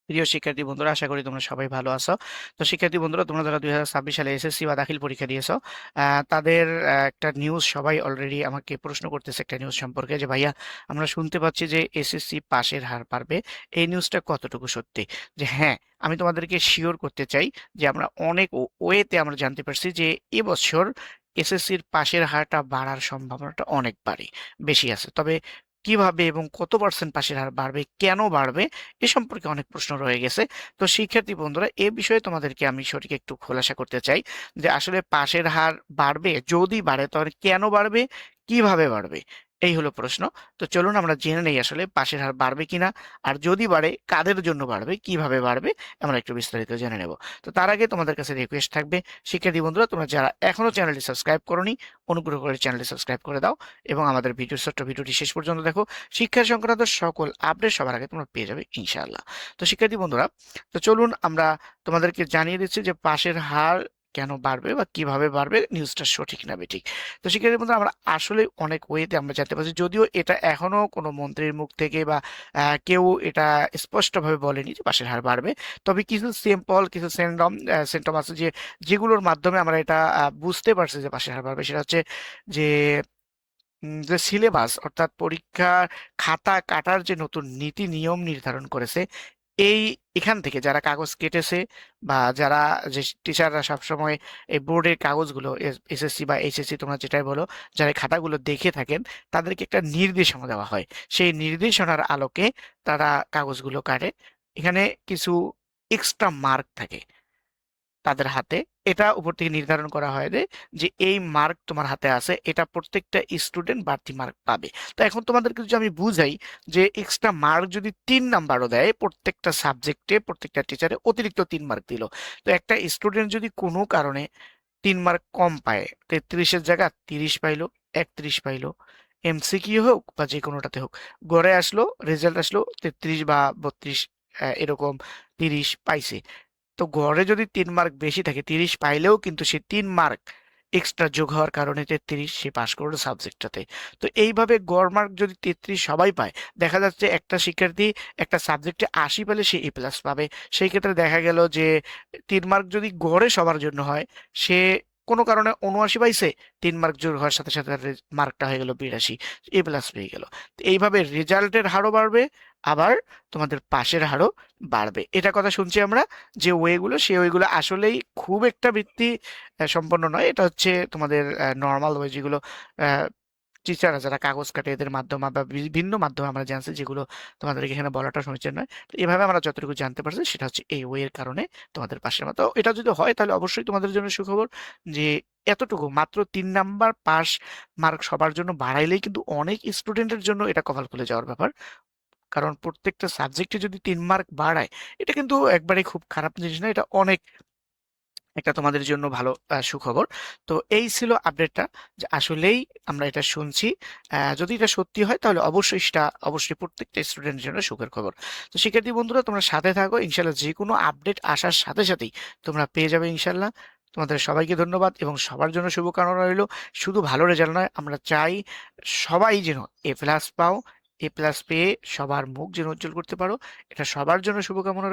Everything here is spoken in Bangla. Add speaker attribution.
Speaker 1: প্রিয় শিক্ষার্থী বন্ধুরা, আশা করি তোমরা সবাই ভালো আছো। তো শিক্ষার্থী বন্ধুরা, তোমরা যারা 2026 সালে এসএসসি বা দাখিল পরীক্ষা দিয়েছো, তাদের একটা নিউজ সবাই অলরেডি আমাকে প্রশ্ন করতেছে একটা নিউজ সম্পর্কে, যে ভাইয়া আমরা শুনতে পাচ্ছি যে এসএসসি পাশের হার বাড়বে, এই নিউজটা কতটুকু সত্যি? যে হ্যাঁ, আমি তোমাদেরকে শিওর করতে চাই যে আমরা অনেক ওয়েতে আমরা জানতে পারছি যে এবছর এসএসসির পাশের হারটা বাড়ার সম্ভাবনাটা অনেক বেশি আছে। তবে কিভাবে এবং কত পার্সেন্ট পাশের হার বাড়বে, কেন বাড়বে, এ সম্পর্কে অনেক প্রশ্ন রয়ে গেছে। তো শিক্ষার্থী বন্ধুরা, এ বিষয়ে তোমাদেরকে আমি সঠিক একটু খোলাসা করতে চাই যে আসলে পাশের হার বাড়বে, যদি বাড়ে তাহলে কেন বাড়বে, কিভাবে বাড়বে, এই হলো প্রশ্ন। তো চলুন আমরা জেনে নেই আসলে পাশের হার বাড়বে কিনা, আর যদি বাড়ে কাদের জন্য বাড়বে, কিভাবে বাড়বে, আমরা একটু বিস্তারিত জেনে নেব। তো তার আগে তোমাদের কাছে রিকোয়েস্ট থাকবে, শিক্ষার্থী বন্ধুরা, তোমরা যারা এখনো চ্যানেলটি সাবস্ক্রাইব করোনি, অনুগ্রহ করে চ্যানেলটি সাবস্ক্রাইব করে দাও এবং আমাদের ছোট্ট ভিডিওটি শেষ পর্যন্ত দেখো। শিক্ষা সংক্রান্ত সকল আপডেট সবার আগে তোমরা পেয়ে যাবে ইনশাআল্লাহ। তো শিক্ষার্থী বন্ধুরা, তো চলুন আমরা তোমাদেরকে জানিয়ে দিচ্ছি যে পাশের হার কেন বাড়বে বা কিভাবে বাড়বে, নিউজটা সঠিক না বেঠিক। তো শিক্ষার্থী বন্ধুরা, আমরা আসলে অনেক ওয়েতে আমরা জানতে পারছি, যদিও এটা এখনো কোনো মন্ত্রীর মুখ থেকে বা কেউ এটা স্পষ্টভাবে বলেনি যে পাশের হার বাড়বে। তবে কিছু সিম্পল, কিছু সেন্টম আছে যেগুলোর মাধ্যমে আমরা এটা বুঝতে পারছি যে পাশের হার বাড়বে। সেটা হচ্ছে যে যে সিলেবাস, অর্থাৎ পরীক্ষার খাতা কাটার যে নতুন নীতি নিয়ম নির্ধারণ করেছে, এই এখান থেকে যারা কাগজ কেটেছে বা যারা যে টিচাররা সবসময় এই বোর্ডের কাগজগুলো, এসএসসি বা এইচএসসি তোমরা যেটাই বলো, যারা এই খাতাগুলো দেখে থাকেন, তাদেরকে একটা নির্দেশনা দেওয়া হয়। সেই নির্দেশনার আলোকে তারা কাগজগুলো কাটে। এখানে কিছু এক্সট্রা মার্ক থাকে তাদের হাতে। এটা উপর থেকে নির্ধারণ করা হয় যে এই মার্ক তোমার হাতে আছে, এটা প্রত্যেকটা স্টুডেন্ট বাড়তি মার্ক পাবে। তো এখন তোমাদেরকে যদি আমি বুঝাই যে এক্সট্রা মার্ক যদি 3 নাম্বারও দেয়, প্রত্যেকটা সাবজেক্টে প্রত্যেকটা টিচারে অতিরিক্ত 3 মার্ক দিল, তো একটা স্টুডেন্ট যদি কোনো কারণে 3 মার্ক কম পায়, 33-এর জায়গা 30 পাইলো, 31 পাইলো, এমসিকিউ হোক বা যে কোনোটাতে হোক, গড়ে আসলো, রেজাল্ট আসলো 33 বা 32, এরকম 30 পাইছে। তো গড়ে যদি 3 মার্ক বেশি থাকে, 30 পাইলেও কিন্তু সে 3 মার্ক এক্সট্রা যোগ হওয়ার কারণে 33 সে পাশ করলো সাবজেক্টটাতে। তো এইভাবে গড় মার্ক যদি 33 সবাই পায়, দেখা যাচ্ছে একটা শিক্ষার্থী একটা সাবজেক্টে 80 পেলে সে A+ পাবে। সেই ক্ষেত্রে দেখা গেল যে 3 মার্ক যদি গড়ে সবার জন্য হয়, সে কোনো কারণে 79 পাইছে, 3 মার্ক যোগ হওয়ার সাথে সাথে মার্কটা হয়ে গেল 82, A+ পেয়ে গেল। তো এইভাবে রেজাল্টের হারও বাড়বে, আবার তোমাদের পাশের হারও বাড়বে। এটা কথা শুনছি আমরা, যে ওয়েগুলো, সেই ওয়েগুলো আসলেই খুব একটা ভিত্তি সম্পন্ন নয়। এটা হচ্ছে তোমাদের নর্মাল ওয়ে, যেগুলো টিচাররা যারা কাগজ কাটে এদের মাধ্যমে বা বিভিন্ন মাধ্যমে আমরা জানছি, যেগুলো তোমাদেরকে এখানে বলাটা সমীচীন নয়। তো এভাবে আমরা যতটুকু জানতে পারছি সেটা হচ্ছে এই ওয়ের কারণে তোমাদের পাশের মতো। এটা যদি হয় তাহলে অবশ্যই তোমাদের জন্য সুখবর, যে এতটুকু মাত্র 3 নাম্বার পাস মার্ক সবার জন্য বাড়াইলেই কিন্তু অনেক স্টুডেন্টের জন্য এটা কপাল খুলে যাওয়ার ব্যাপার। কারণ প্রত্যেকটা সাবজেক্টে যদি 3 মার্ক বাড়ায়, এটা কিন্তু একবারে খুব খারাপ জিনিস না, এটা অনেক একটা তোমাদের জন্য ভালো সুখবর। তো এই ছিল আপডেটটা, যে আসলেই আমরা এটা শুনছি। যদি এটা সত্যি হয় তাহলে অবশ্যই সেটা অবশ্যই প্রত্যেকটা স্টুডেন্টের জন্য সুখের খবর। তো শিক্ষার্থী বন্ধুরা, তোমরা সাথে থাকো, ইনশাল্লাহ যে কোনো আপডেট আসার সাথে সাথেই তোমরা পেয়ে যাবে ইনশাল্লাহ। তোমাদের সবাইকে ধন্যবাদ এবং সবার জন্য শুভকামনা রইল। শুধু ভালো রেজাল্ট নয়, আমরা চাই সবাই যেন A+ পাও, A+ পেয়ে সবার মুখ যেন উজ্জ্বল করতে পারো। এটা সবার জন্য শুভকামনা রইল।